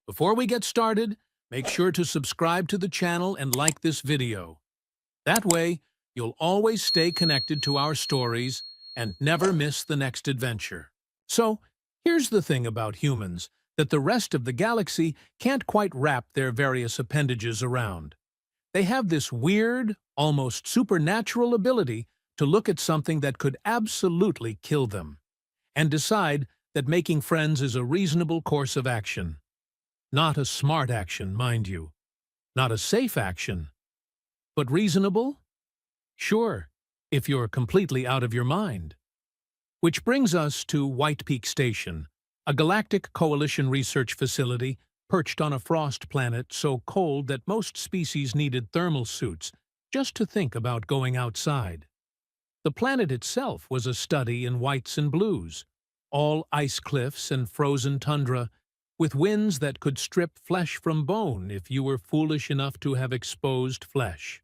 Before we get started, make sure to subscribe to the channel and like this video. That way, you'll always stay connected to our stories and never miss the next adventure. So, here's the thing about humans that the rest of the galaxy can't quite wrap their various appendages around. They have this weird, almost supernatural ability to look at something that could absolutely kill them and decide that making friends is a reasonable course of action. Not a smart action, mind you. Not a safe action. But reasonable? Sure, if you're completely out of your mind. Which brings us to White Peak Station, a galactic coalition research facility perched on a frost planet so cold that most species needed thermal suits just to think about going outside. The planet itself was a study in whites and blues, all ice cliffs and frozen tundra, with winds that could strip flesh from bone if you were foolish enough to have exposed flesh.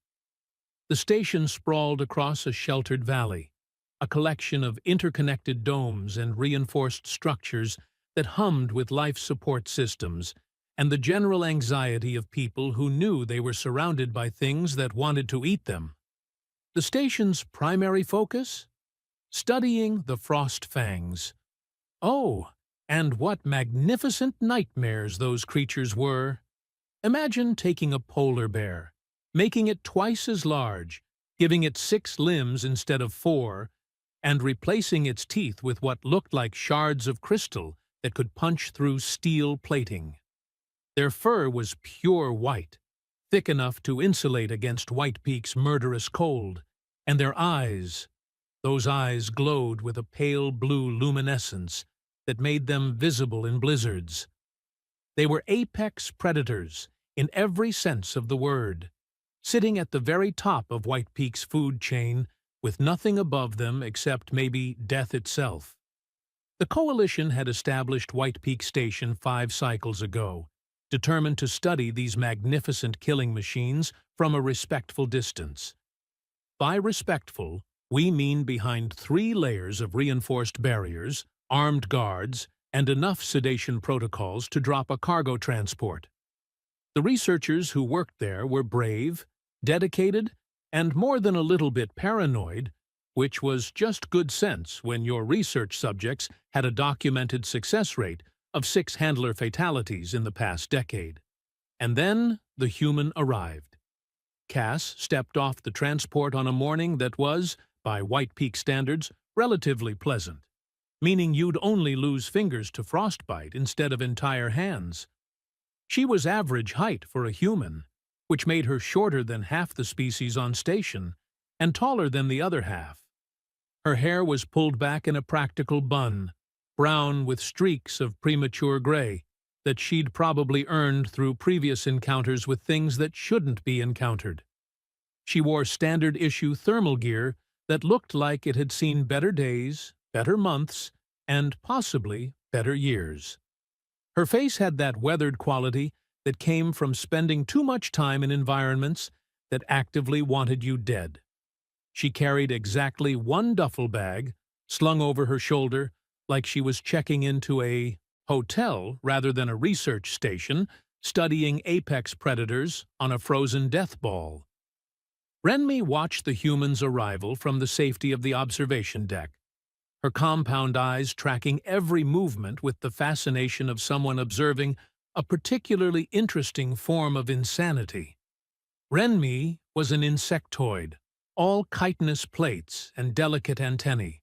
The station sprawled across a sheltered valley, a collection of interconnected domes and reinforced structures that hummed with life support systems and the general anxiety of people who knew they were surrounded by things that wanted to eat them. The station's primary focus? Studying the frost fangs. Oh, and what magnificent nightmares those creatures were. Imagine taking a polar bear, making it twice as large, giving it 6 limbs instead of 4, and replacing its teeth with what looked like shards of crystal that could punch through steel plating. Their fur was pure white, thick enough to insulate against White Peak's murderous cold, and their eyes, those eyes glowed with a pale blue luminescence that made them visible in blizzards. They were apex predators in every sense of the word, sitting at the very top of White Peak's food chain with nothing above them except maybe death itself. The Coalition had established White Peak Station 5 cycles ago, determined to study these magnificent killing machines from a respectful distance. By respectful, we mean behind 3 layers of reinforced barriers, armed guards, and enough sedation protocols to drop a cargo transport. The researchers who worked there were brave, dedicated, and more than a little bit paranoid, which was just good sense when your research subjects had a documented success rate of 6 handler fatalities in the past decade. And then the human arrived. Cass stepped off the transport on a morning that was, by White Peak standards, relatively pleasant, meaning you'd only lose fingers to frostbite instead of entire hands. She was average height for a human, which made her shorter than half the species on station and taller than the other half. Her hair was pulled back in a practical bun, brown with streaks of premature gray, that she'd probably earned through previous encounters with things that shouldn't be encountered. She wore standard-issue thermal gear that looked like it had seen better days, better months, and possibly better years. Her face had that weathered quality that came from spending too much time in environments that actively wanted you dead. She carried exactly 1 duffel bag, slung over her shoulder, like she was checking into a hotel rather than a research station, studying apex predators on a frozen death ball. Renmi watched the human's arrival from the safety of the observation deck, her compound eyes tracking every movement with the fascination of someone observing a particularly interesting form of insanity. Renmi was an insectoid, all chitinous plates and delicate antennae,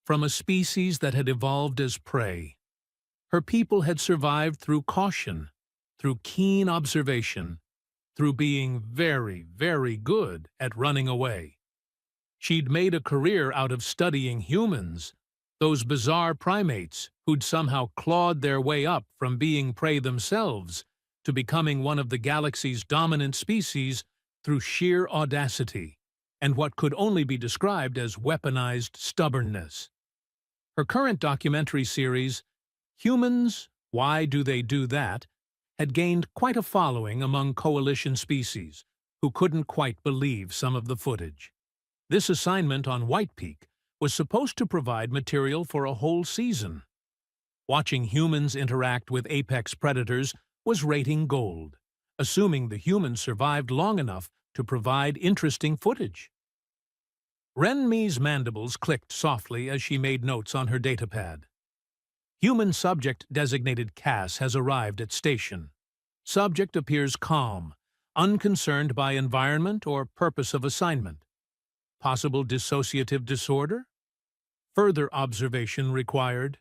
from a species that had evolved as prey. Her people had survived through caution, through keen observation, through being very, very good at running away. She'd made a career out of studying humans, those bizarre primates who'd somehow clawed their way up from being prey themselves to becoming one of the galaxy's dominant species through sheer audacity and what could only be described as weaponized stubbornness. Her current documentary series, Humans, Why Do They Do That?, had gained quite a following among Coalition species who couldn't quite believe some of the footage. This assignment on White Peak was supposed to provide material for a whole season. Watching humans interact with apex predators was rating gold, assuming the human survived long enough to provide interesting footage. Renmi's mandibles clicked softly as she made notes on her datapad. Human subject designated Cass has arrived at station. Subject appears calm, unconcerned by environment or purpose of assignment. Possible dissociative disorder? Further observation required.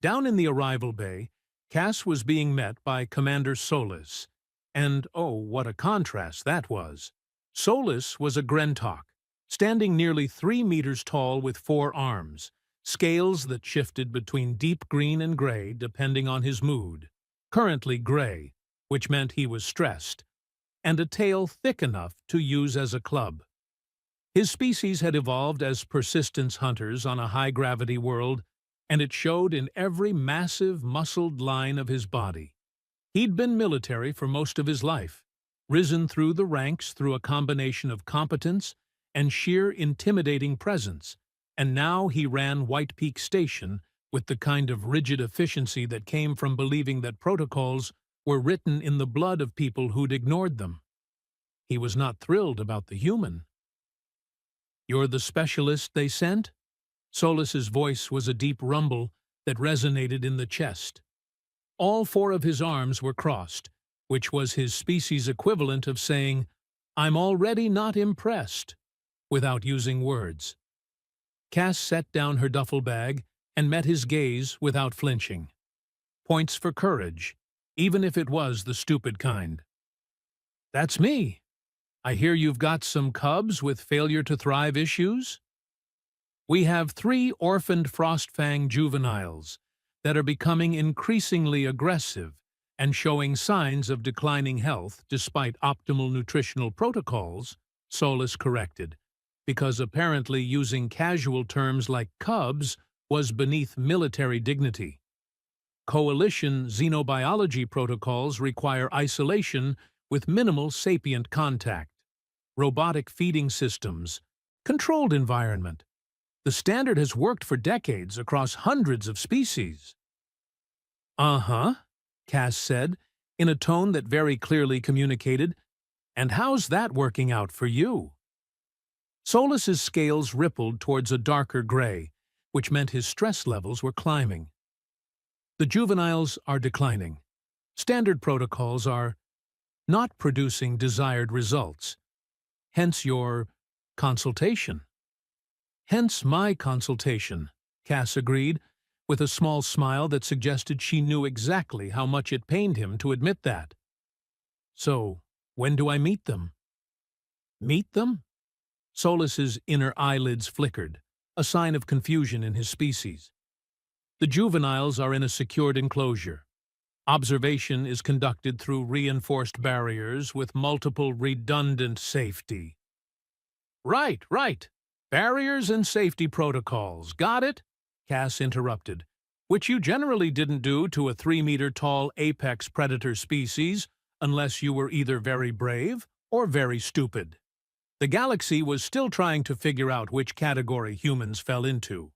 Down in the arrival bay, Cass was being met by Commander Solis. And oh, what a contrast that was. Solis was a Grentok, standing nearly 3 meters tall with 4 arms, scales that shifted between deep green and gray depending on his mood, currently gray, which meant he was stressed, and a tail thick enough to use as a club. His species had evolved as persistence hunters on a high-gravity world, and it showed in every massive, muscled line of his body. He'd been military for most of his life, risen through the ranks through a combination of competence and sheer intimidating presence, and now he ran White Peak Station with the kind of rigid efficiency that came from believing that protocols were written in the blood of people who'd ignored them. He was not thrilled about the human. "You're the specialist they sent?" Solis's voice was a deep rumble that resonated in the chest. All 4 of his arms were crossed, which was his species' equivalent of saying, "I'm already not impressed," without using words. Cass set down her duffel bag and met his gaze without flinching. Points for courage, even if it was the stupid kind. "That's me. I hear you've got some cubs with failure-to-thrive issues?" "We have 3 orphaned frostfang juveniles that are becoming increasingly aggressive and showing signs of declining health despite optimal nutritional protocols," Solis corrected, because apparently using casual terms like cubs was beneath military dignity. Coalition xenobiology protocols require isolation with minimal sapient contact, robotic feeding systems, controlled environment. The standard has worked for decades across hundreds of species. "Uh-huh," Cass said, in a tone that very clearly communicated, "And how's that working out for you?" Solis's scales rippled towards a darker gray, which meant his stress levels were climbing. "The juveniles are declining. Standard protocols are not producing desired results. Hence your consultation." "Hence my consultation," Cass agreed, with a small smile that suggested she knew exactly how much it pained him to admit that. "So, when do I meet them?" "Meet them?" Solis's inner eyelids flickered, a sign of confusion in his species. "The juveniles are in a secured enclosure. Observation is conducted through reinforced barriers with multiple redundant safety." Right. Barriers and safety protocols, got it?" Cass interrupted, "which you generally didn't do to a 3-meter-tall apex predator species unless you were either very brave or very stupid." The galaxy was still trying to figure out which category humans fell into.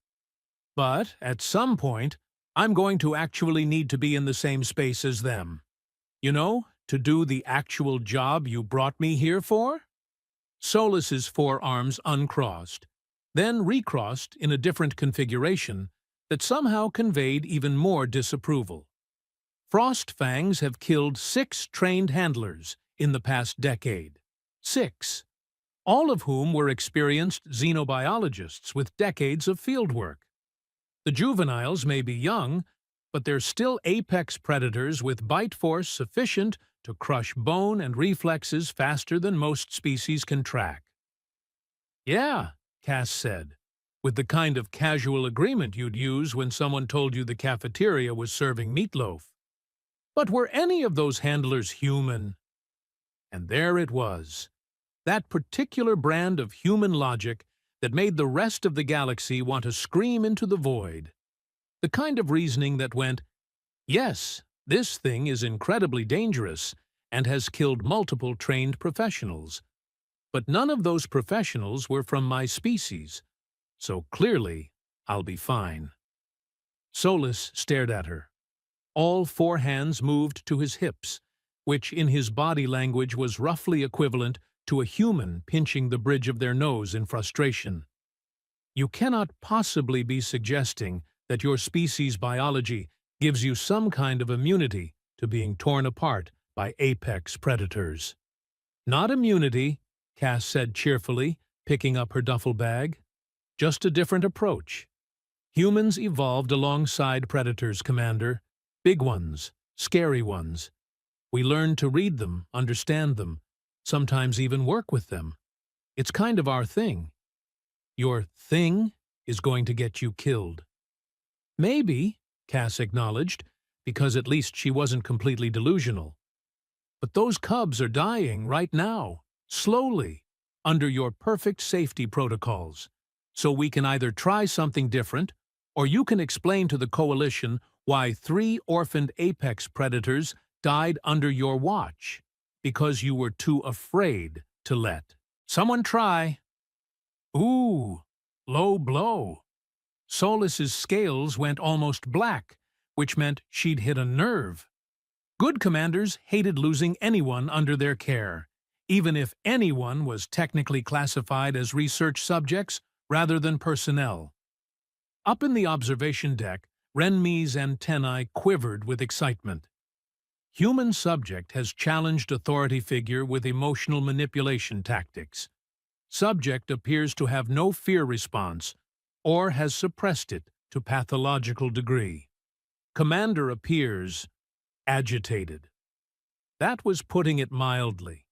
"But, at some point, I'm going to actually need to be in the same space as them. You know, to do the actual job you brought me here for?" Solis's 4 arms uncrossed, then recrossed in a different configuration that somehow conveyed even more disapproval. Frost fangs have killed 6 trained handlers in the past decade. 6. All of whom were experienced xenobiologists with decades of fieldwork. The juveniles may be young, but they're still apex predators with bite force sufficient to crush bone and reflexes faster than most species can track. "Yeah," Cass said, with the kind of casual agreement you'd use when someone told you the cafeteria was serving meatloaf. "But were any of those handlers human?" And there it was, that particular brand of human logic that made the rest of the galaxy want to scream into the void. The kind of reasoning that went, "Yes, this thing is incredibly dangerous and has killed multiple trained professionals. But none of those professionals were from my species, so clearly I'll be fine." Solis stared at her. All four hands moved to his hips, which in his body language was roughly equivalent to a human pinching the bridge of their nose in frustration. You cannot possibly be suggesting that your species' biology gives you some kind of immunity to being torn apart by apex predators. Not immunity, Cass said cheerfully, picking up her duffel bag. Just a different approach. Humans evolved alongside predators, Commander. Big ones, scary ones. We learned to read them, understand them, sometimes even work with them. It's kind of our thing. Your thing is going to get you killed. Maybe, Cass acknowledged, because at least she wasn't completely delusional. But those cubs are dying right now, slowly, under your perfect safety protocols. So we can either try something different, or you can explain to the Coalition why 3 orphaned apex predators died under your watch, because you were too afraid to let someone try. Ooh, low blow. Solis's scales went almost black, which meant she'd hit a nerve. Good commanders hated losing anyone under their care, even if anyone was technically classified as research subjects rather than personnel. Up in the observation deck, Renmi's antennae quivered with excitement. Human subject has challenged authority figure with emotional manipulation tactics. Subject appears to have no fear response, or has suppressed it to pathological degree. Commander appears agitated. That was putting it mildly.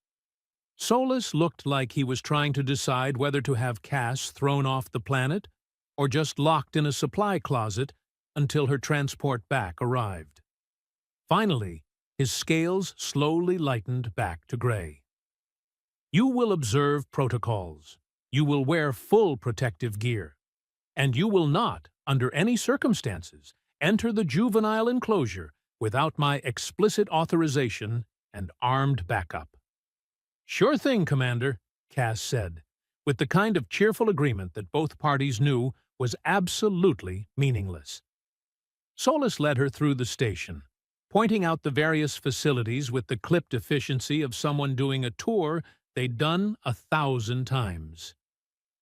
Solis looked like he was trying to decide whether to have Cass thrown off the planet or just locked in a supply closet until her transport back arrived. Finally, his scales slowly lightened back to gray. You will observe protocols. You will wear full protective gear. And you will not, under any circumstances, enter the juvenile enclosure without my explicit authorization and armed backup. Sure thing, Commander, Cass said, with the kind of cheerful agreement that both parties knew was absolutely meaningless. Solis led her through the station, pointing out the various facilities with the clipped efficiency of someone doing a tour they'd done 1,000 times.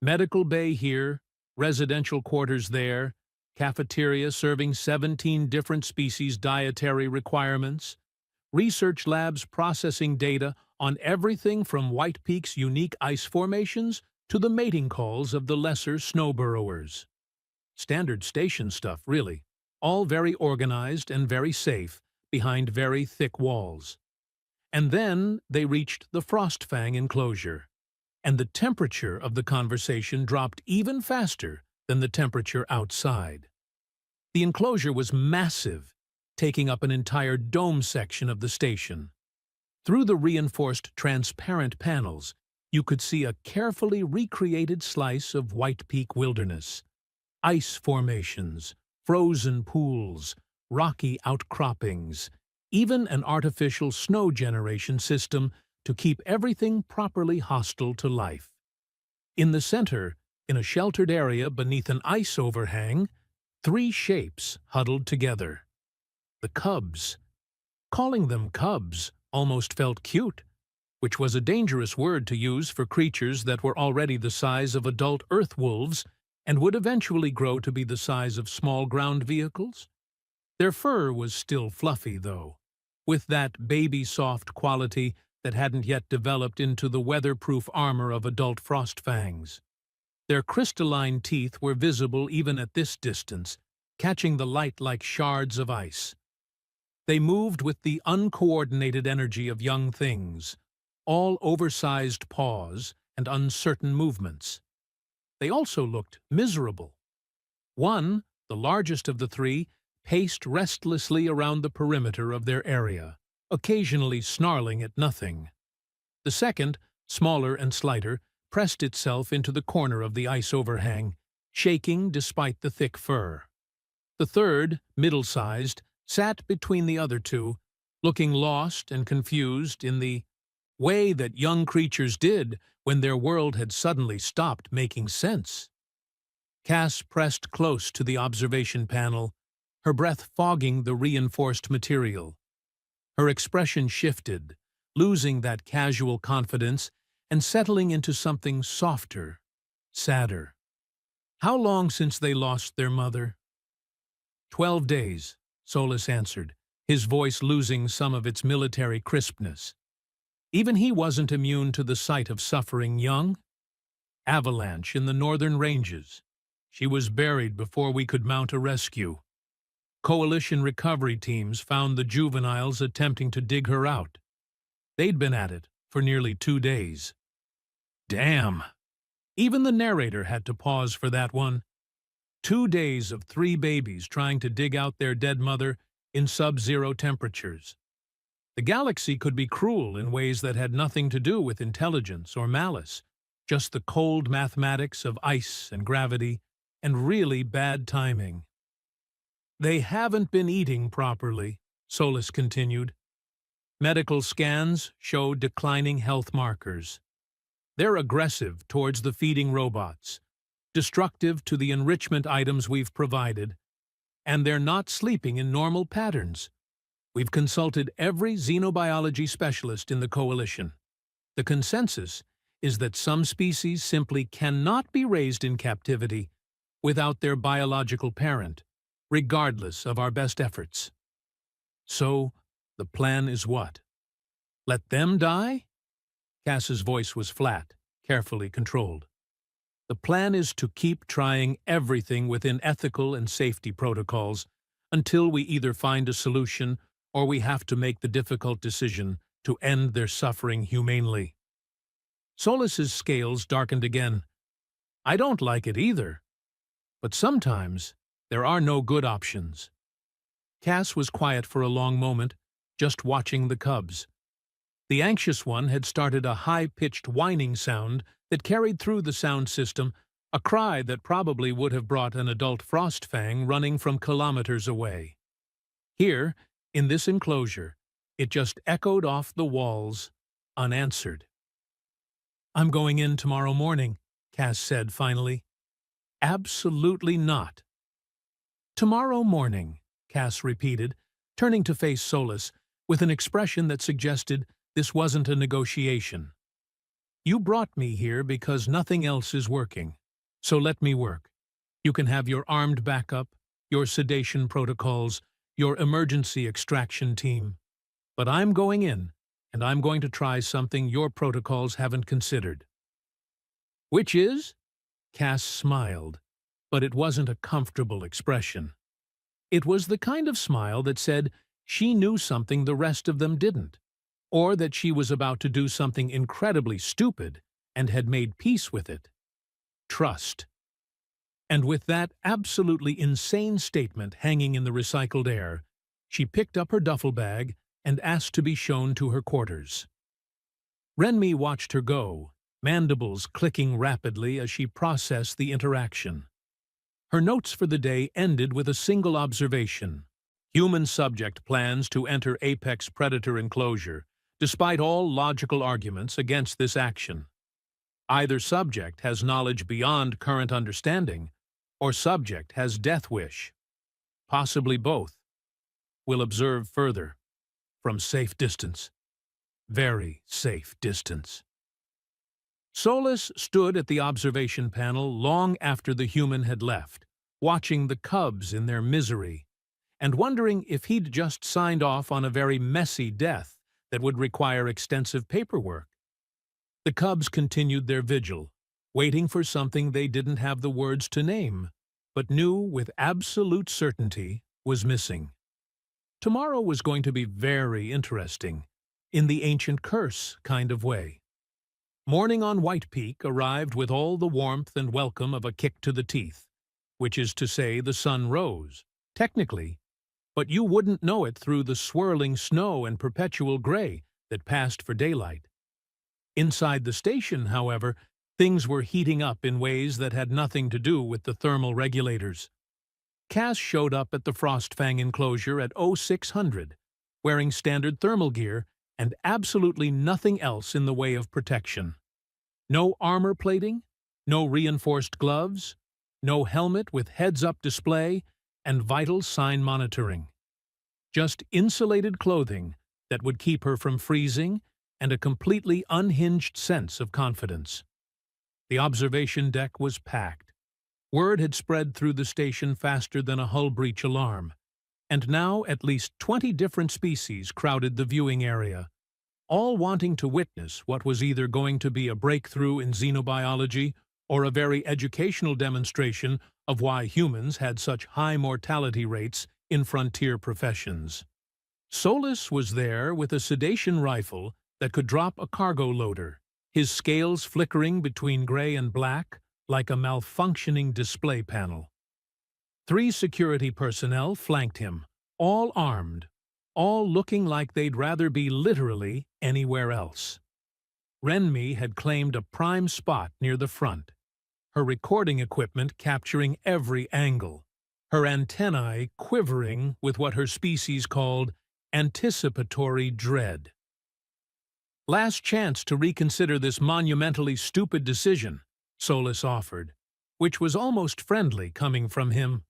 Medical bay here, residential quarters there, cafeteria serving 17 different species' dietary requirements, research labs processing data on everything from White Peak's unique ice formations to the mating calls of the lesser snow burrowers. Standard station stuff, really, all very organized and very safe behind very thick walls. And then they reached the frost fang enclosure, and the temperature of the conversation dropped even faster than the temperature outside. The enclosure was massive, taking up an entire dome section of the station. Through the reinforced transparent panels, you could see a carefully recreated slice of White Peak wilderness. Ice formations, frozen pools, rocky outcroppings, even an artificial snow generation system to keep everything properly hostile to life. In the center, in a sheltered area beneath an ice overhang, 3 shapes huddled together. The cubs. Calling them cubs almost felt cute, which was a dangerous word to use for creatures that were already the size of adult earth wolves and would eventually grow to be the size of small ground vehicles. Their fur was still fluffy, though, with that baby-soft quality that hadn't yet developed into the weatherproof armor of adult frost fangs. Their crystalline teeth were visible even at this distance, catching the light like shards of ice. They moved with the uncoordinated energy of young things, all oversized paws and uncertain movements. They also looked miserable. One, the largest of the 3, paced restlessly around the perimeter of their area, occasionally snarling at nothing. The second, smaller and slighter, pressed itself into the corner of the ice overhang, shaking despite the thick fur. The third, middle-sized, sat between the other 2, looking lost and confused in the way that young creatures did when their world had suddenly stopped making sense. Cass pressed close to the observation panel, her breath fogging the reinforced material. Her expression shifted, losing that casual confidence and settling into something softer, sadder. How long since they lost their mother? 12 days, Solus answered, his voice losing some of its military crispness. Even he wasn't immune to the sight of suffering young. Avalanche in the northern ranges. She was buried before we could mount a rescue. Coalition recovery teams found the juveniles attempting to dig her out. They'd been at it for nearly 2 days. Damn! Even the narrator had to pause for that one. 2 days of 3 babies trying to dig out their dead mother in sub-zero temperatures. The galaxy could be cruel in ways that had nothing to do with intelligence or malice, just the cold mathematics of ice and gravity, and really bad timing. They haven't been eating properly, Solus continued. Medical scans show declining health markers. They're aggressive towards the feeding robots, destructive to the enrichment items we've provided, and they're not sleeping in normal patterns. We've consulted every xenobiology specialist in the Coalition. The consensus is that some species simply cannot be raised in captivity without their biological parent, regardless of our best efforts. So, the plan is what? Let them die? Cass's voice was flat, carefully controlled. The plan is to keep trying everything within ethical and safety protocols until we either find a solution or we have to make the difficult decision to end their suffering humanely. Solus's scales darkened again. I don't like it either. But sometimes there are no good options. Cass was quiet for a long moment, just watching the cubs. The anxious one had started a high-pitched whining sound that carried through the sound system, a cry that probably would have brought an adult frost fang running from kilometers away. Here, in this enclosure, it just echoed off the walls, unanswered. I'm going in tomorrow morning, Cass said finally. Absolutely not. Tomorrow morning, Cass repeated, turning to face Solus with an expression that suggested this wasn't a negotiation. You brought me here because nothing else is working, so let me work. You can have your armed backup, your sedation protocols, your emergency extraction team. But I'm going in, and I'm going to try something your protocols haven't considered. Which is? Cass smiled, but it wasn't a comfortable expression. It was the kind of smile that said she knew something the rest of them didn't, or that she was about to do something incredibly stupid and had made peace with it. Trust. And with that absolutely insane statement hanging in the recycled air, she picked up her duffel bag and asked to be shown to her quarters. Renmi watched her go, mandibles clicking rapidly as she processed the interaction. Her notes for the day ended with a single observation. Human subject plans to enter apex predator enclosure, despite all logical arguments against this action. Either subject has knowledge beyond current understanding, or subject has death wish. Possibly both. We'll observe further. From safe distance. Very safe distance. Solus stood at the observation panel long after the human had left, watching the cubs in their misery, and wondering if he'd just signed off on a very messy death that would require extensive paperwork. The cubs continued their vigil, waiting for something they didn't have the words to name, but knew with absolute certainty was missing. Tomorrow was going to be very interesting, in the ancient curse kind of way. Morning on White Peak arrived with all the warmth and welcome of a kick to the teeth, which is to say the sun rose, technically, but you wouldn't know it through the swirling snow and perpetual gray that passed for daylight. Inside the station, however, things were heating up in ways that had nothing to do with the thermal regulators. Cass showed up at the Frost Fang enclosure at 0600, wearing standard thermal gear and absolutely nothing else in the way of protection. No armor plating, no reinforced gloves, no helmet with heads-up display, and vital sign monitoring. Just insulated clothing that would keep her from freezing and a completely unhinged sense of confidence. The observation deck was packed. Word had spread through the station faster than a hull breach alarm, and now at least 20 different species crowded the viewing area, all wanting to witness what was either going to be a breakthrough in xenobiology or a very educational demonstration of why humans had such high mortality rates in frontier professions. Solus was there with a sedation rifle that could drop a cargo loader, his scales flickering between gray and black like a malfunctioning display panel. 3 security personnel flanked him, all armed, all looking like they'd rather be literally anywhere else. Renmi had claimed a prime spot near the front, her recording equipment capturing every angle, her antennae quivering with what her species called anticipatory dread. "Last chance to reconsider this monumentally stupid decision," Solus offered, which was almost friendly coming from him.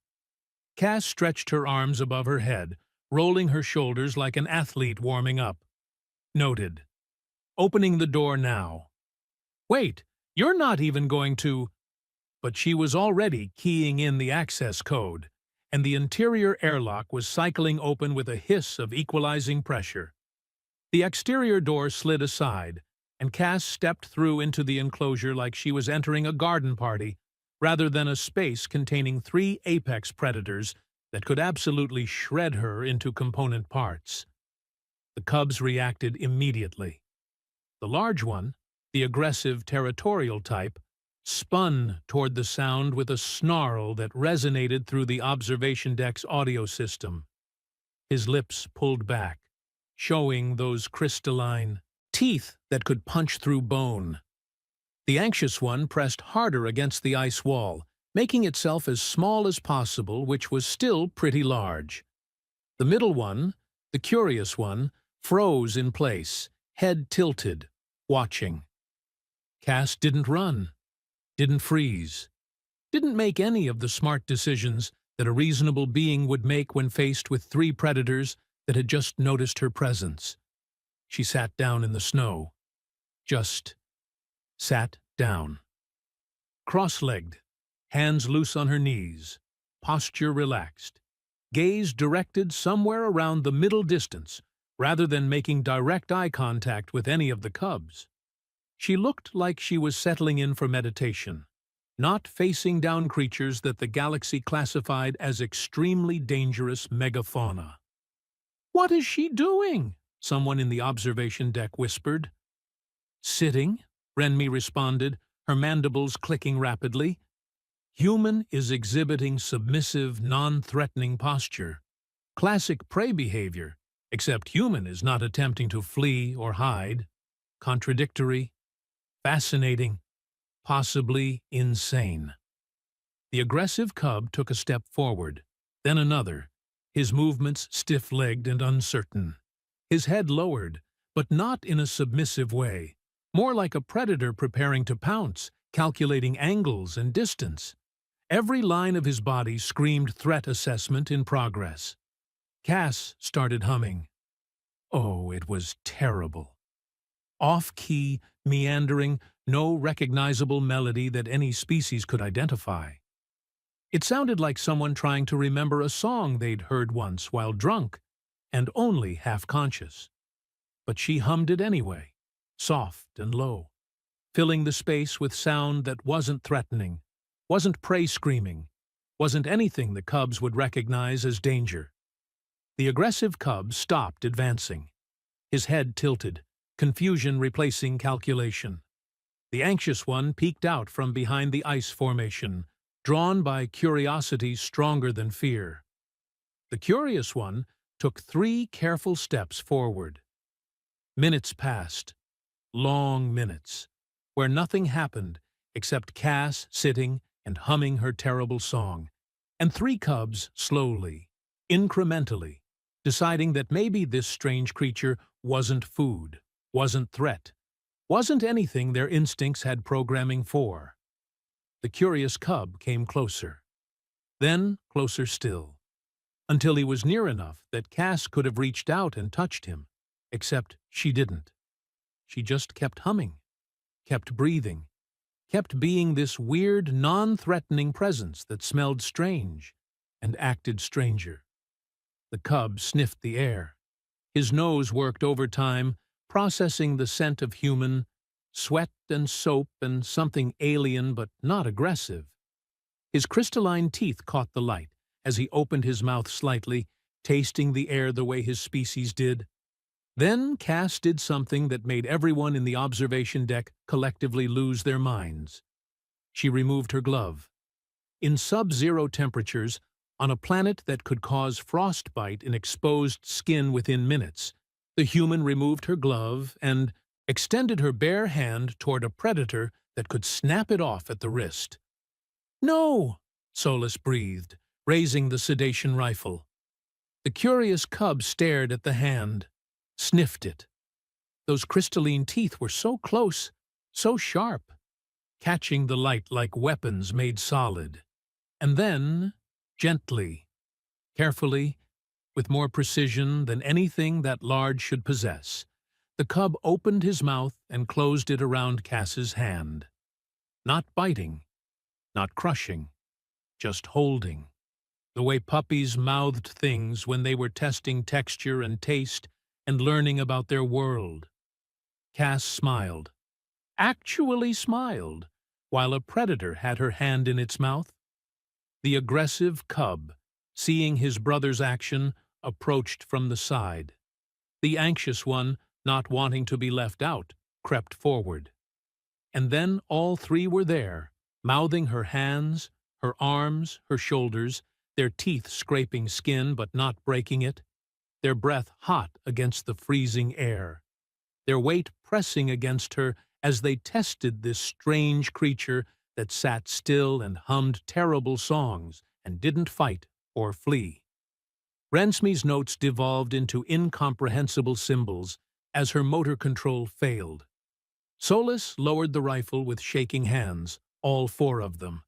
Cass stretched her arms above her head, rolling her shoulders like an athlete warming up. "Noted. Opening the door now." "Wait, you're not even going to—" But she was already keying in the access code, and the interior airlock was cycling open with a hiss of equalizing pressure. The exterior door slid aside, and Cass stepped through into the enclosure like she was entering a garden party, rather than a space containing 3 apex predators that could absolutely shred her into component parts. The cubs reacted immediately. The large one, the aggressive territorial type, spun toward the sound with a snarl that resonated through the observation deck's audio system. His lips pulled back, showing those crystalline teeth that could punch through bone. The anxious one pressed harder against the ice wall, making itself as small as possible, which was still pretty large. The middle one, the curious one, froze in place, head tilted, watching. Cass didn't run, didn't freeze, didn't make any of the smart decisions that a reasonable being would make when faced with 3 predators that had just noticed her presence. She sat down in the snow. Just sat down. Cross-legged, hands loose on her knees, posture relaxed, gaze directed somewhere around the middle distance rather than making direct eye contact with any of the cubs. She looked like she was settling in for meditation, not facing down creatures that the galaxy classified as extremely dangerous megafauna. "What is she doing?" someone in the observation deck whispered. "Sitting," Renmi responded, her mandibles clicking rapidly. "Human is exhibiting submissive, non-threatening posture. Classic prey behavior, except human is not attempting to flee or hide. Contradictory, fascinating, possibly insane." The aggressive cub took a step forward, then another, his movements stiff-legged and uncertain. His head lowered, but not in a submissive way, more like a predator preparing to pounce, calculating angles and distance. Every line of his body screamed threat assessment in progress. Cass started humming. Oh, it was terrible. Off-key, meandering, no recognizable melody that any species could identify. It sounded like someone trying to remember a song they'd heard once while drunk and only half-conscious. But she hummed it anyway, soft and low, filling the space with sound that wasn't threatening, wasn't prey screaming, wasn't anything the cubs would recognize as danger. The aggressive cub stopped advancing, his head tilted, confusion replacing calculation. The anxious one peeked out from behind the ice formation, drawn by curiosity stronger than fear. The curious one took 3 careful steps forward. Minutes passed, long minutes, where nothing happened except Cass sitting and humming her terrible song, and 3 cubs slowly, incrementally, deciding that maybe this strange creature wasn't food, wasn't threat, wasn't anything their instincts had programming for. The curious cub came closer. Then closer still. until he was near enough that Cass could have reached out and touched him, except she didn't. She just kept humming, kept breathing, kept being this weird, non-threatening presence that smelled strange and acted stranger. The cub sniffed the air. His nose worked overtime, processing the scent of human, sweat and soap and something alien but not aggressive. His crystalline teeth caught the light as he opened his mouth slightly, tasting the air the way his species did. Then Cass did something that made everyone in the observation deck collectively lose their minds. She removed her glove. In sub-zero temperatures, on a planet that could cause frostbite in exposed skin within minutes, the human removed her glove and extended her bare hand toward a predator that could snap it off at the wrist. "No!" Solus breathed, raising the sedation rifle. The curious cub stared at the hand, sniffed it. Those crystalline teeth were so close, so sharp, catching the light like weapons made solid. And then, gently, carefully, with more precision than anything that large should possess, the cub opened his mouth and closed it around Cass's hand. Not biting, not crushing, just holding, the way puppies mouthed things when they were testing texture and taste and learning about their world. Cass smiled, actually smiled, while a predator had her hand in its mouth. The aggressive cub, seeing his brother's action, approached from the side. The anxious one, not wanting to be left out, crept forward. And then all three were there, mouthing her hands, her arms, her shoulders, their teeth scraping skin but not breaking it, their breath hot against the freezing air, their weight pressing against her as they tested this strange creature that sat still and hummed terrible songs and didn't fight or flee. Rensme's notes devolved into incomprehensible symbols as her motor control failed. Solus lowered the rifle with shaking hands, all four of them.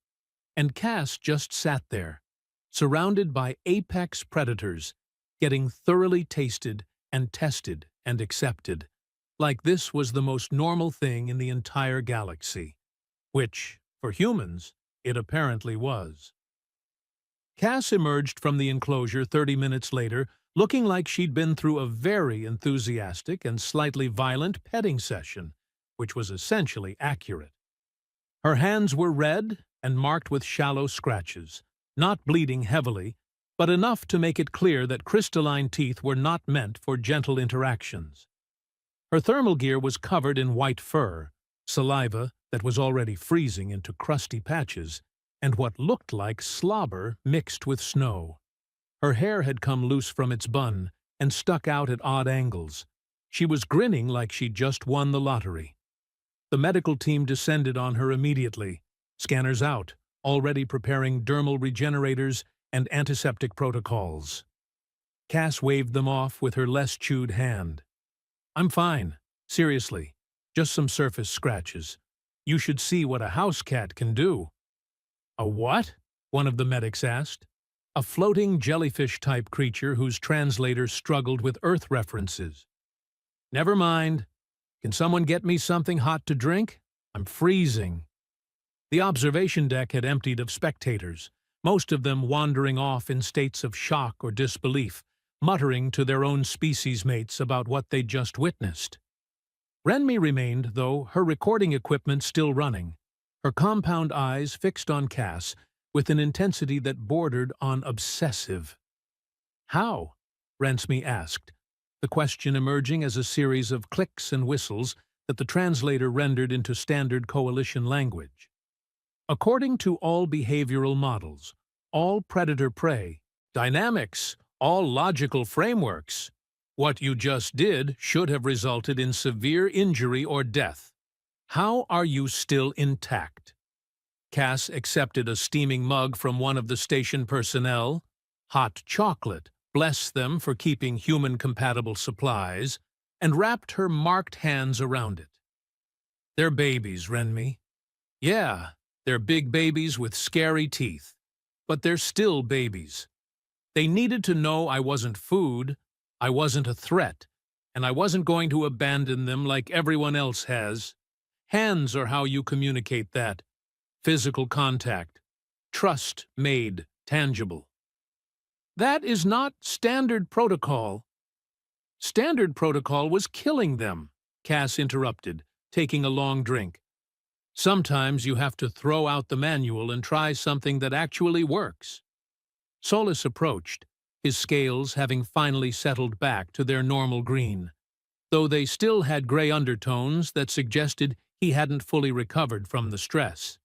And Cass just sat there, surrounded by apex predators, getting thoroughly tasted and tested and accepted, like this was the most normal thing in the entire galaxy, which, for humans, it apparently was. Cass emerged from the enclosure 30 minutes later, looking like she'd been through a very enthusiastic and slightly violent petting session, which was essentially accurate. Her hands were red and marked with shallow scratches, not bleeding heavily, but enough to make it clear that crystalline teeth were not meant for gentle interactions. Her thermal gear was covered in white fur, saliva that was already freezing into crusty patches, and what looked like slobber mixed with snow. Her hair had come loose from its bun and stuck out at odd angles. She was grinning like she'd just won the lottery. The medical team descended on her immediately, scanners out, already preparing dermal regenerators and antiseptic protocols. Cass waved them off with her less chewed hand. "I'm fine. Seriously. Just some surface scratches. You should see what a house cat can do." "A what?" one of the medics asked. A floating jellyfish-type creature whose translator struggled with Earth references. "Never mind. Can someone get me something hot to drink? I'm freezing." The observation deck had emptied of spectators, most of them wandering off in states of shock or disbelief, muttering to their own species mates about what they'd just witnessed. Renme remained, though, her recording equipment still running, her compound eyes fixed on Cass with an intensity that bordered on obsessive. "How?" Rensme asked, the question emerging as a series of clicks and whistles that the translator rendered into standard coalition language. "According to all behavioral models, all predator-prey, dynamics, all logical frameworks, what you just did should have resulted in severe injury or death. How are you still intact?" Cass accepted a steaming mug from one of the station personnel. Hot chocolate, bless them for keeping human-compatible supplies, and wrapped her marked hands around it. "They're babies, Renme. Yeah, they're big babies with scary teeth. But they're still babies. They needed to know I wasn't food, I wasn't a threat, and I wasn't going to abandon them like everyone else has. Hands are how you communicate that. Physical contact. Trust made tangible. That is not standard protocol. Standard protocol was killing them, Cass interrupted, taking a long drink. Sometimes you have to throw out the manual and try something that actually works. Solus approached, his scales having finally settled back to their normal green, though they still had gray undertones that suggested he hadn't fully recovered from the stress.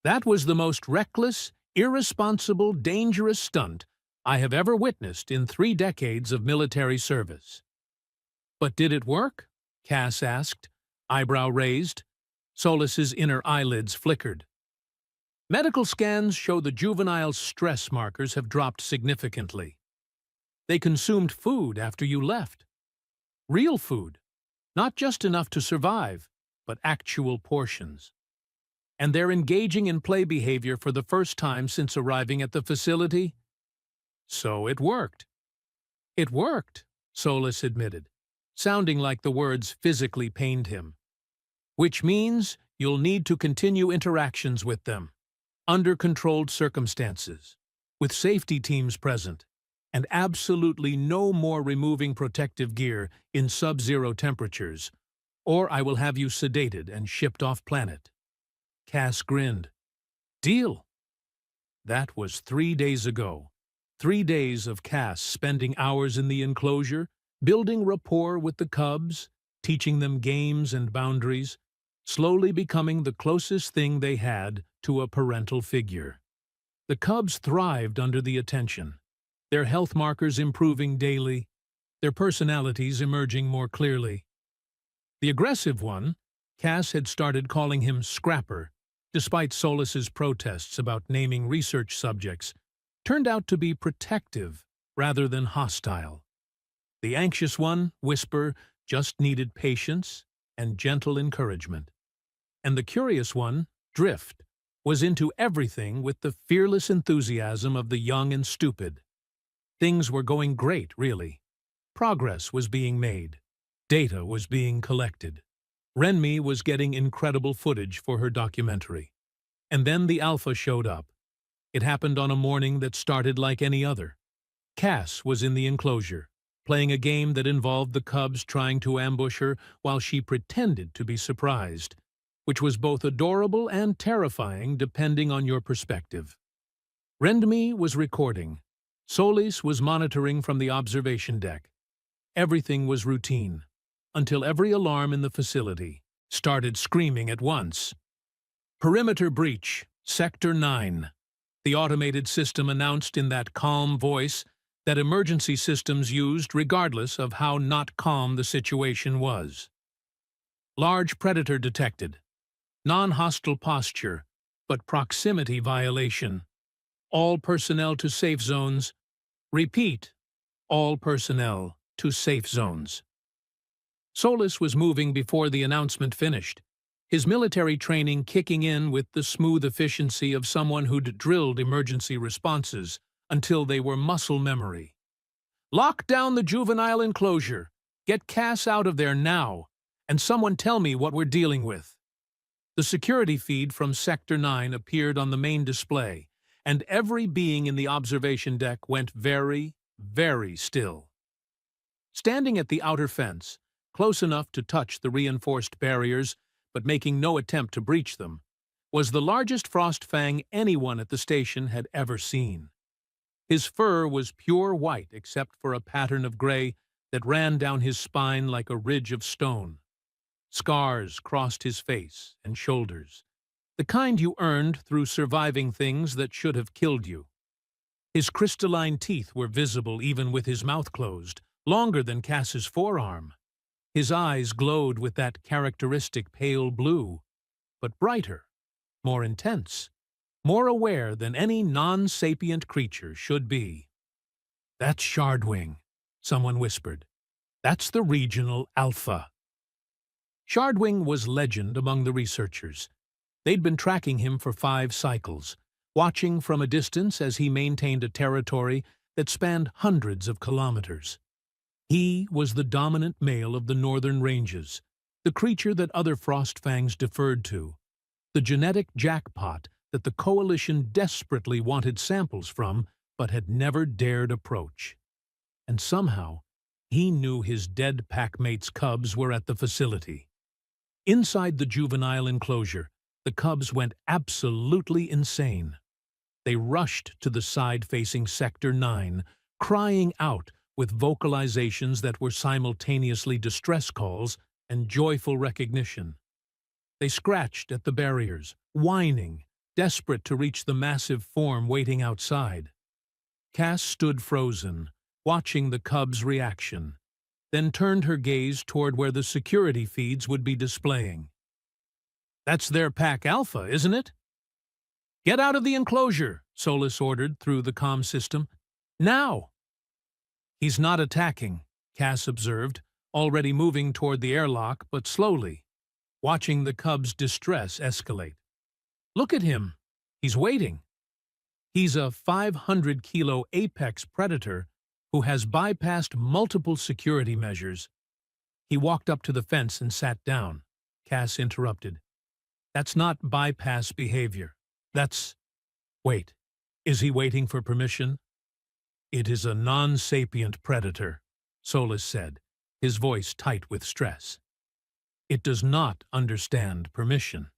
That was the most reckless, irresponsible, dangerous stunt I have ever witnessed in 3 decades of military service. But did it work? Cass asked, eyebrow raised. Solus's inner eyelids flickered. Medical scans show the juvenile's stress markers have dropped significantly. They consumed food after you left. Real food, not just enough to survive, but actual portions. And they're engaging in play behavior for the first time since arriving at the facility. So it worked. It worked, Solus admitted, sounding like the words physically pained him. Which means you'll need to continue interactions with them, under controlled circumstances, with safety teams present, and absolutely no more removing protective gear in sub-zero temperatures, or I will have you sedated and shipped off planet. Cass grinned. Deal. That was 3 days ago. 3 days of Cass spending hours in the enclosure, building rapport with the cubs, teaching them games and boundaries, slowly becoming the closest thing they had to a parental figure. The cubs thrived under the attention, their health markers improving daily, their personalities emerging more clearly. The aggressive one, Cass had started calling him Scrapper, despite Solus's protests about naming research subjects, turned out to be protective rather than hostile. The anxious one, Whisper, just needed patience and gentle encouragement. And the curious one, Drift, was into everything with the fearless enthusiasm of the young and stupid. Things were going great, really. Progress was being made. Data was being collected. Renmi was getting incredible footage for her documentary. And then the Alpha showed up. It happened on a morning that started like any other. Cass was in the enclosure, playing a game that involved the cubs trying to ambush her while she pretended to be surprised, which was both adorable and terrifying depending on your perspective. Renmi was recording. Solis was monitoring from the observation deck. Everything was routine, until every alarm in the facility started screaming at once. Perimeter breach, Sector 9. The automated system announced in that calm voice that emergency systems used regardless of how not calm the situation was. Large predator detected. Non-hostile posture, but proximity violation. All personnel to safe zones. Repeat, all personnel to safe zones. Solus was moving before the announcement finished, his military training kicking in with the smooth efficiency of someone who'd drilled emergency responses until they were muscle memory. Lock down the juvenile enclosure. Get Cass out of there now, and someone tell me what we're dealing with. The security feed from Sector 9 appeared on the main display, and every being in the observation deck went very, very still. Standing at the outer fence, close enough to touch the reinforced barriers, but making no attempt to breach them, was the largest frost fang anyone at the station had ever seen. His fur was pure white except for a pattern of gray that ran down his spine like a ridge of stone. Scars crossed his face and shoulders, the kind you earned through surviving things that should have killed you. His crystalline teeth were visible even with his mouth closed, longer than Cass's forearm. His eyes glowed with that characteristic pale blue, but brighter, more intense, more aware than any non-sapient creature should be. That's Shardwing, someone whispered. That's the regional Alpha. Shardwing was legend among the researchers. They'd been tracking him for 5 cycles, watching from a distance as he maintained a territory that spanned hundreds of kilometers. He was the dominant male of the northern ranges, the creature that other frost fangs deferred to, the genetic jackpot that the Coalition desperately wanted samples from but had never dared approach. And somehow, he knew his dead packmate's cubs were at the facility. Inside the juvenile enclosure, the cubs went absolutely insane. They rushed to the side facing Sector 9, crying out with vocalizations that were simultaneously distress calls and joyful recognition. They scratched at the barriers, whining, desperate to reach the massive form waiting outside. Cass stood frozen, watching the cubs' reaction, then turned her gaze toward where the security feeds would be displaying. "That's their pack alpha, isn't it?" "Get out of the enclosure," Solus ordered through the comm system. "Now!" "He's not attacking," Cass observed, already moving toward the airlock, but slowly, watching the cubs' distress escalate. "Look at him. He's waiting. He's a 500-kilo apex predator who has bypassed multiple security measures." He walked up to the fence and sat down. Cass interrupted. "That's not bypass behavior. That's... Wait, is he waiting for permission?" "It is a non-sapient predator," Solus said, his voice tight with stress. "It does not understand permission.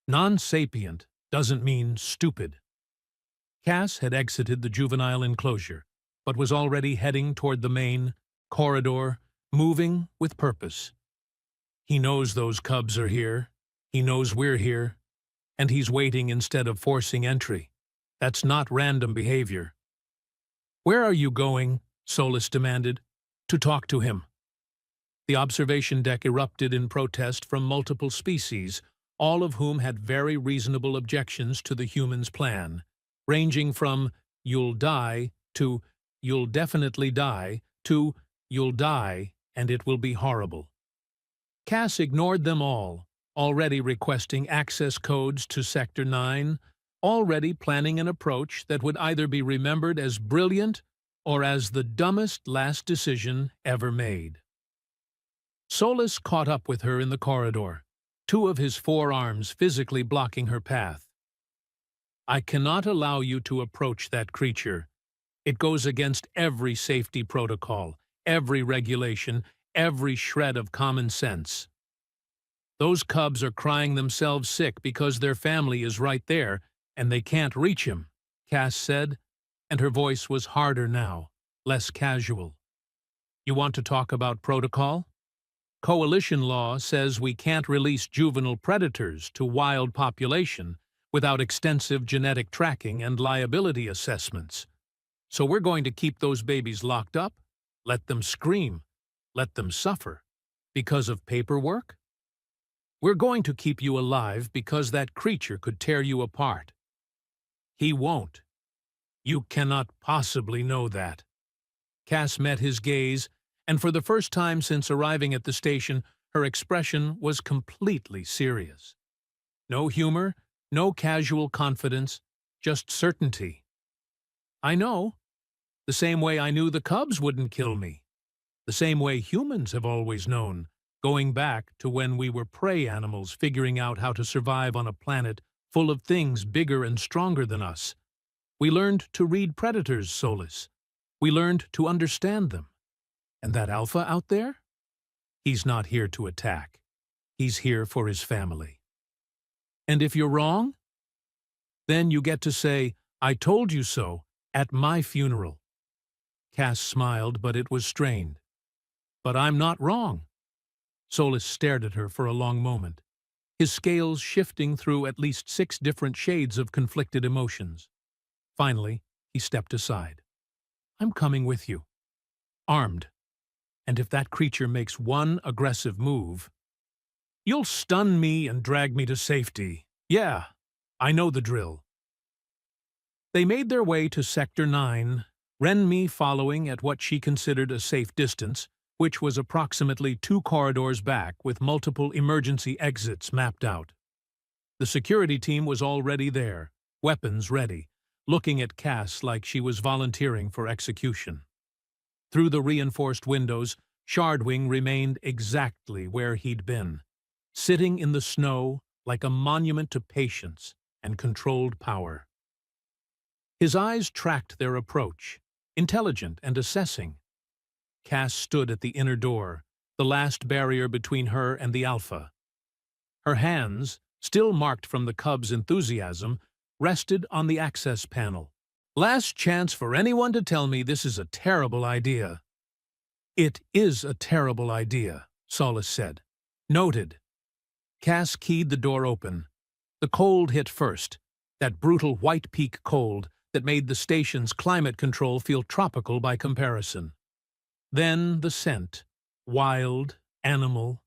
Non-sapient doesn't mean stupid." Cass had exited the juvenile enclosure, but was already heading toward the main corridor, moving with purpose. "He knows those cubs are here. He knows we're here. And he's waiting instead of forcing entry. That's not random behavior." "Where are you going?" Solus demanded. "To talk to him." The observation deck erupted in protest from multiple species, all of whom had very reasonable objections to the humans' plan, ranging from "you'll die" to "you'll definitely die" to "you'll die and it will be horrible." Cass ignored them all, already requesting access codes to Sector 9, already planning an approach that would either be remembered as brilliant or as the dumbest last decision ever made. Solus caught up with her in the corridor, two of his forearms physically blocking her path. "I cannot allow you to approach that creature. It goes against every safety protocol, every regulation, every shred of common sense. Those cubs are crying themselves sick because their family is right there, and they can't reach him," Cass said, and her voice was harder now, less casual. "You want to talk about protocol? Coalition law says we can't release juvenile predators to wild population without extensive genetic tracking and liability assessments. So we're going to keep those babies locked up, let them scream, let them suffer, because of paperwork? We're going to keep you alive because that creature could tear you apart. He won't. You cannot possibly know that." Cass met his gaze, and for the first time since arriving at the station, her expression was completely serious. No humor, no casual confidence, just certainty. "I know. The same way I knew the cubs wouldn't kill me. The same way humans have always known, going back to when we were prey animals figuring out how to survive on a planet full of things bigger and stronger than us. We learned to read predators, Solus. We learned to understand them. And that alpha out there? He's not here to attack. He's here for his family. And if you're wrong, then you get to say, 'I told you so,' at my funeral." Cass smiled, but it was strained. "But I'm not wrong." Solus stared at her for a long moment, his scales shifting through at least 6 different shades of conflicted emotions. Finally, he stepped aside. "I'm coming with you. Armed. And if that creature makes one aggressive move..." "You'll stun me and drag me to safety. Yeah, I know the drill." They made their way to Sector 9, Renmi following at what she considered a safe distance, which was approximately 2 corridors back with multiple emergency exits mapped out. The security team was already there, weapons ready, looking at Cass like she was volunteering for execution. Through the reinforced windows, Shardwing remained exactly where he'd been, sitting in the snow like a monument to patience and controlled power. His eyes tracked their approach, intelligent and assessing. Cass stood at the inner door, the last barrier between her and the Alpha. Her hands, still marked from the cub's enthusiasm, rested on the access panel. Last chance for anyone to tell me this is a terrible idea. It is a terrible idea, Solis said. Noted. Cass keyed the door open. The cold hit first, that brutal white peak cold that made the station's climate control feel tropical by comparison. Then the scent, wild, animal,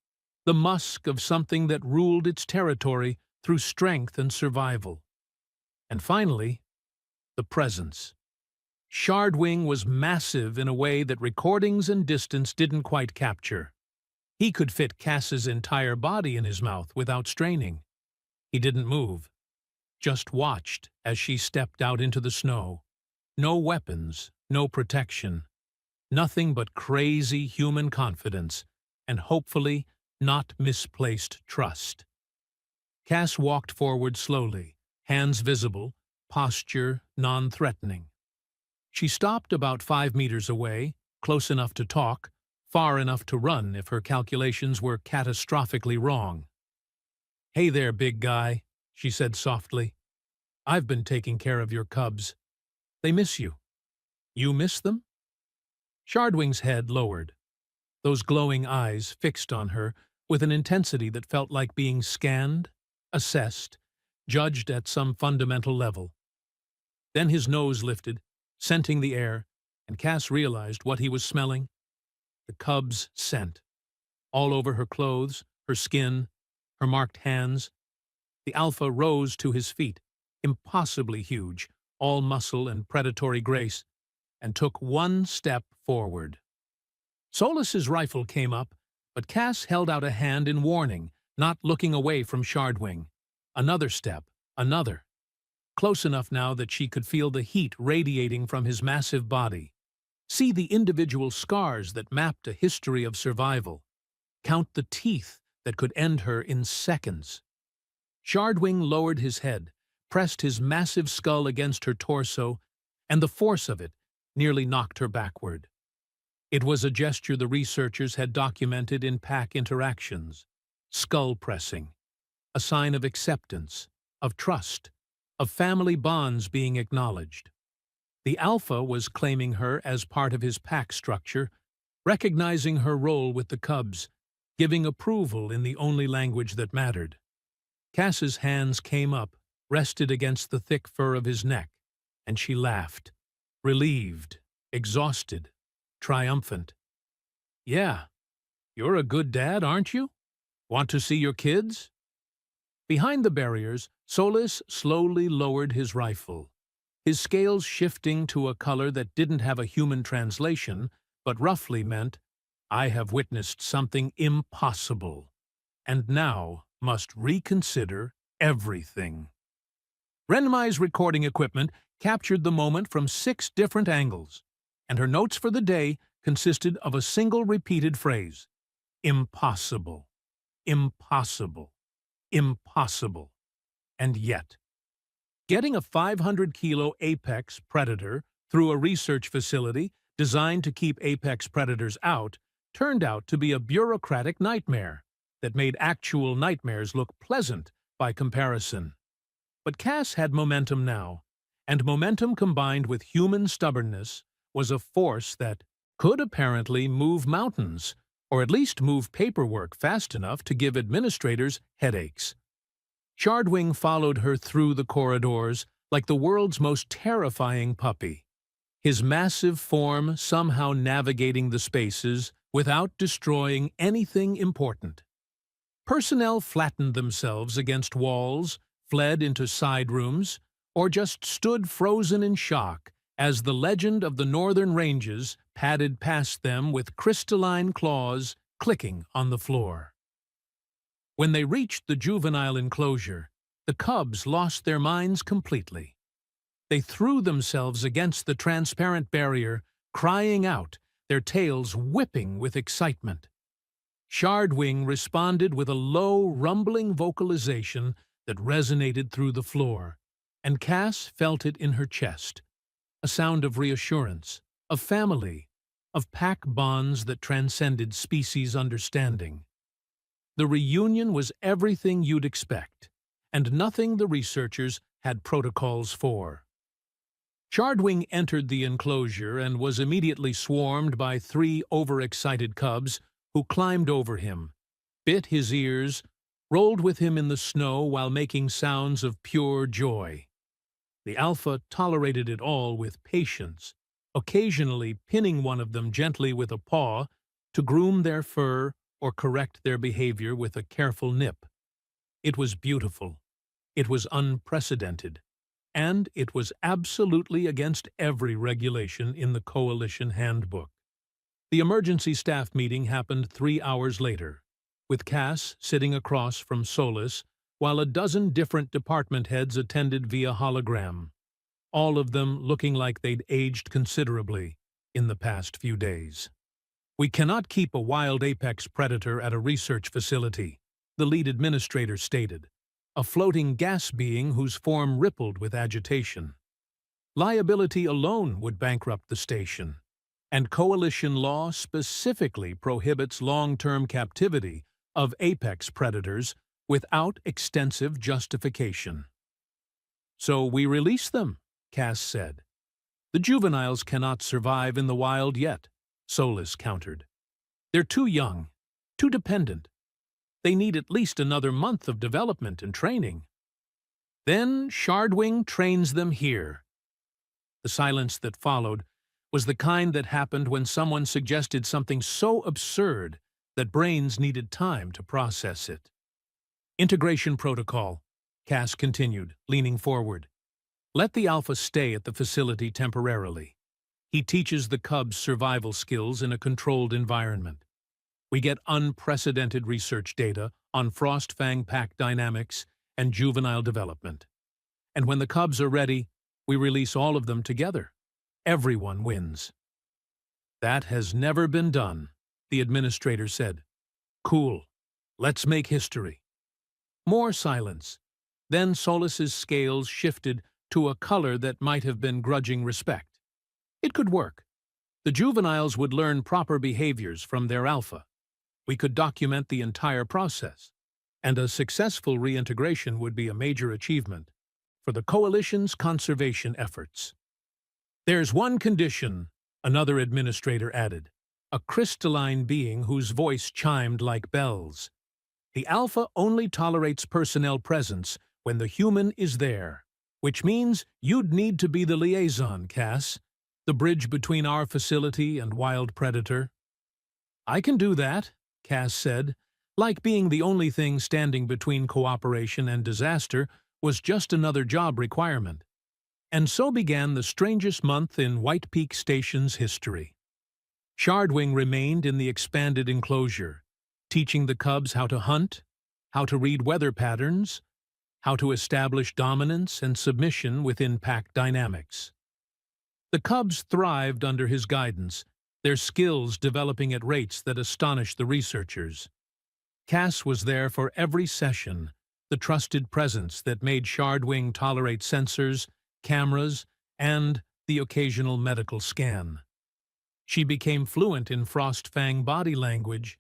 the musk of something that ruled its territory through strength and survival. And finally, the presence. Shardwing was massive in a way that recordings and distance didn't quite capture. He could fit Cass's entire body in his mouth without straining. He didn't move, just watched as she stepped out into the snow. No weapons, no protection. Nothing but crazy human confidence, and hopefully not misplaced trust. Cass walked forward slowly, hands visible, posture non-threatening. She stopped about 5 meters away, close enough to talk, far enough to run if her calculations were catastrophically wrong. "Hey there, big guy," she said softly. "I've been taking care of your cubs. They miss you. You miss them?" Shardwing's head lowered, those glowing eyes fixed on her with an intensity that felt like being scanned, assessed, judged at some fundamental level. Then his nose lifted, scenting the air, and Cass realized what he was smelling. The cub's scent. All over her clothes, her skin, her marked hands. The Alpha rose to his feet, impossibly huge, all muscle and predatory grace, and took one step forward. Solis's rifle came up, but Cass held out a hand in warning, not looking away from Shardwing. Another step, another. Close enough now that she could feel the heat radiating from his massive body. See the individual scars that mapped a history of survival. Count the teeth that could end her in seconds. Shardwing lowered his head, pressed his massive skull against her torso, and the force of it nearly knocked her backward. It was a gesture the researchers had documented in pack interactions. Skull pressing. A sign of acceptance, of trust, of family bonds being acknowledged. The Alpha was claiming her as part of his pack structure, recognizing her role with the cubs, giving approval in the only language that mattered. Cass's hands came up, rested against the thick fur of his neck, and she laughed, relieved, exhausted, triumphant. "Yeah, you're a good dad, aren't you? Want to see your kids?" Behind the barriers, Solis slowly lowered his rifle, his scales shifting to a color that didn't have a human translation, but roughly meant, "I have witnessed something impossible, and now must reconsider everything." Renmai's recording equipment captured the moment from 6 different angles, and her notes for the day consisted of a single repeated phrase: impossible, impossible, impossible. And yet, getting a 500-kilo apex predator through a research facility designed to keep apex predators out turned out to be a bureaucratic nightmare that made actual nightmares look pleasant by comparison. But Cass had momentum now, and momentum combined with human stubbornness was a force that could apparently move mountains, or at least move paperwork fast enough to give administrators headaches. Shardwing followed her through the corridors like the world's most terrifying puppy, his massive form somehow navigating the spaces without destroying anything important. Personnel flattened themselves against walls, fled into side rooms, or just stood frozen in shock as the legend of the northern ranges padded past them with crystalline claws clicking on the floor. When they reached the juvenile enclosure, the cubs lost their minds completely. They threw themselves against the transparent barrier, crying out, their tails whipping with excitement. Shardwing responded with a low, rumbling vocalization that resonated through the floor, and Cass felt it in her chest, a sound of reassurance, of family, of pack bonds that transcended species understanding. The reunion was everything you'd expect, and nothing the researchers had protocols for. Shardwing entered the enclosure and was immediately swarmed by 3 overexcited cubs who climbed over him, bit his ears, rolled with him in the snow while making sounds of pure joy. The alpha tolerated it all with patience, occasionally pinning one of them gently with a paw to groom their fur or correct their behavior with a careful nip. It was beautiful. It was unprecedented. And it was absolutely against every regulation in the Coalition Handbook. The emergency staff meeting happened 3 hours later, with Cass sitting across from Solus, while a dozen different department heads attended via hologram, all of them looking like they'd aged considerably in the past few days. "We cannot keep a wild apex predator at a research facility," the lead administrator stated, a floating gas being whose form rippled with agitation. "Liability alone would bankrupt the station, and Coalition law specifically prohibits long-term captivity of apex predators without extensive justification." "So we release them," Cass said. "The juveniles cannot survive in the wild yet," Solus countered. "They're too young, too dependent. They need at least another month of development and training. Then Shardwing trains them here." The silence that followed was the kind that happened when someone suggested something so absurd that brains needed time to process it. "Integration protocol," Cass continued, leaning forward. "Let the alpha stay at the facility temporarily. He teaches the cubs survival skills in a controlled environment. We get unprecedented research data on frost fang pack dynamics and juvenile development. And when the cubs are ready, we release all of them together. Everyone wins." "That has never been done," the administrator said. "Cool. Let's make history." More silence. Then Solus's scales shifted to a color that might have been grudging respect. It could work. The juveniles would learn proper behaviors from their alpha. We could document the entire process, and a successful reintegration would be a major achievement for the Coalition's conservation efforts. "There's one condition," another administrator added, a crystalline being whose voice chimed like bells. "The Alpha only tolerates personnel presence when the human is there, which means you'd need to be the liaison, Cass, the bridge between our facility and wild predator." "I can do that," Cass said, like being the only thing standing between cooperation and disaster was just another job requirement. And so began the strangest month in White Peak Station's history. Shardwing remained in the expanded enclosure, teaching the cubs how to hunt, how to read weather patterns, how to establish dominance and submission within pack dynamics. The cubs thrived under his guidance, their skills developing at rates that astonished the researchers. Cass was there for every session, the trusted presence that made Shardwing tolerate sensors, cameras, and the occasional medical scan. She became fluent in frost fang body language,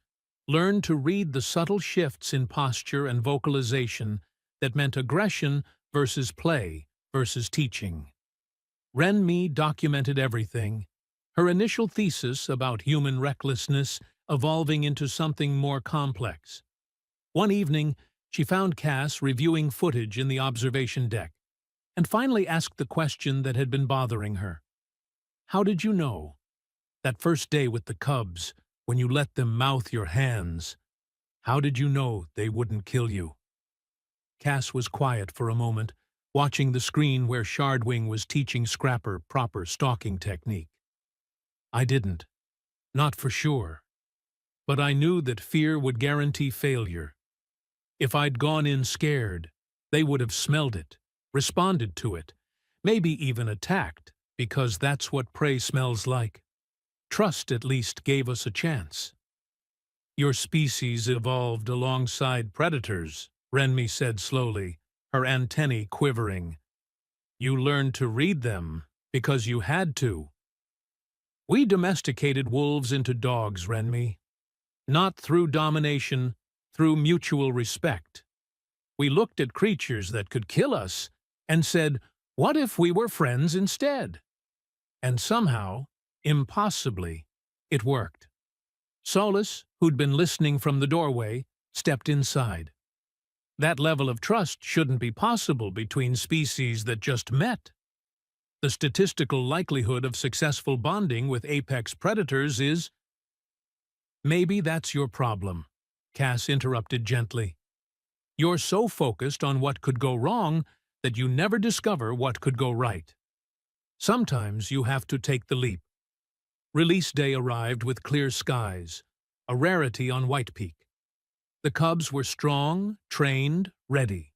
learned to read the subtle shifts in posture and vocalization that meant aggression versus play versus teaching. Renmi documented everything, her initial thesis about human recklessness evolving into something more complex. One evening, she found Cass reviewing footage in the observation deck, and finally asked the question that had been bothering her. "How did you know? That first day with the cubs, when you let them mouth your hands, how did you know they wouldn't kill you?" Cass was quiet for a moment, watching the screen where Shardwing was teaching Scrapper proper stalking technique. "I didn't. Not for sure. But I knew that fear would guarantee failure. If I'd gone in scared, they would have smelled it, responded to it, maybe even attacked, because that's what prey smells like. Trust at least gave us a chance. Your species evolved alongside predators, Renmi said slowly, her antennae quivering. You learned to read them because you had to. We domesticated wolves into dogs, Renmi. Not through domination, through mutual respect. We looked at creatures that could kill us and said, what if we were friends instead? And somehow, impossibly, it worked. Solus, who'd been listening from the doorway, stepped inside. That level of trust shouldn't be possible between species that just met. The statistical likelihood of successful bonding with apex predators is— Maybe that's your problem, Cass interrupted gently. You're so focused on what could go wrong that you never discover what could go right. Sometimes you have to take the leap. Release day arrived with clear skies, a rarity on White Peak. The cubs were strong, trained, ready.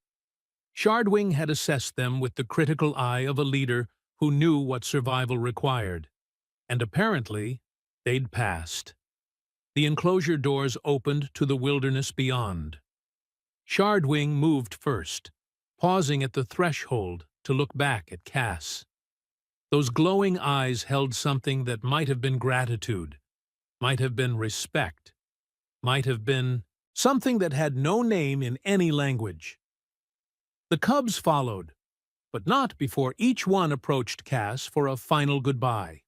Shardwing had assessed them with the critical eye of a leader who knew what survival required. And apparently, they'd passed. The enclosure doors opened to the wilderness beyond. Shardwing moved first, pausing at the threshold to look back at Cass. Those glowing eyes held something that might have been gratitude, might have been respect, might have been something that had no name in any language. The cubs followed, but not before each one approached Cass for a final goodbye.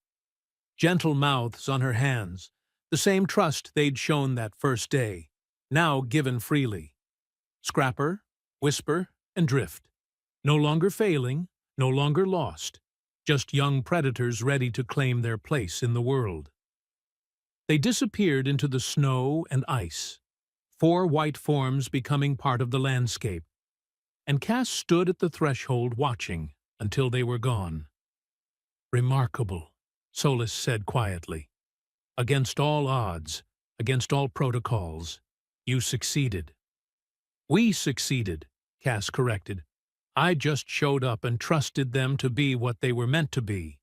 Gentle mouths on her hands, the same trust they'd shown that first day, now given freely. Scrapper, whisper, and drift. No longer failing, no longer lost, just young predators ready to claim their place in the world. They disappeared into the snow and ice, 4 white forms becoming part of the landscape, and Cass stood at the threshold watching until they were gone. Remarkable, Solus said quietly. Against all odds, against all protocols, you succeeded. We succeeded, Cass corrected. I just showed up and trusted them to be what they were meant to be.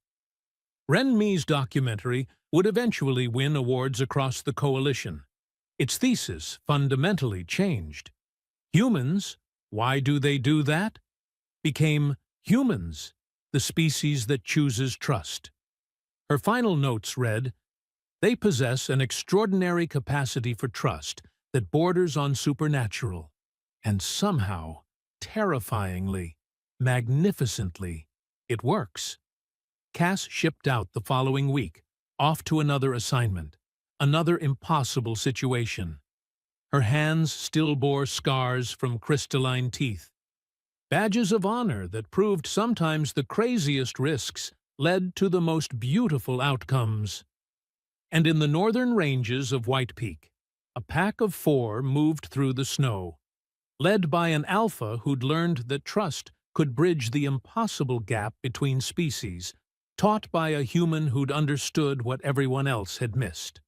Renmi's documentary would eventually win awards across the coalition. Its thesis fundamentally changed. Humans, why do they do that? Became humans, the species that chooses trust. Her final notes read, they possess an extraordinary capacity for trust that borders on supernatural, and somehow, terrifyingly, magnificently, it works. Cass shipped out the following week, off to another assignment, another impossible situation. Her hands still bore scars from crystalline teeth. Badges of honor that proved sometimes the craziest risks led to the most beautiful outcomes. And in the northern ranges of White Peak, a pack of 4 moved through the snow, led by an alpha who'd learned that trust could bridge the impossible gap between species, taught by a human who'd understood what everyone else had missed.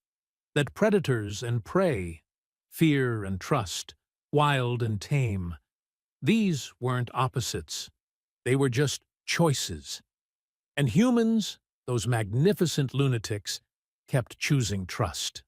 That predators and prey, fear and trust, wild and tame, these weren't opposites. They were just choices. And humans, those magnificent lunatics, kept choosing trust.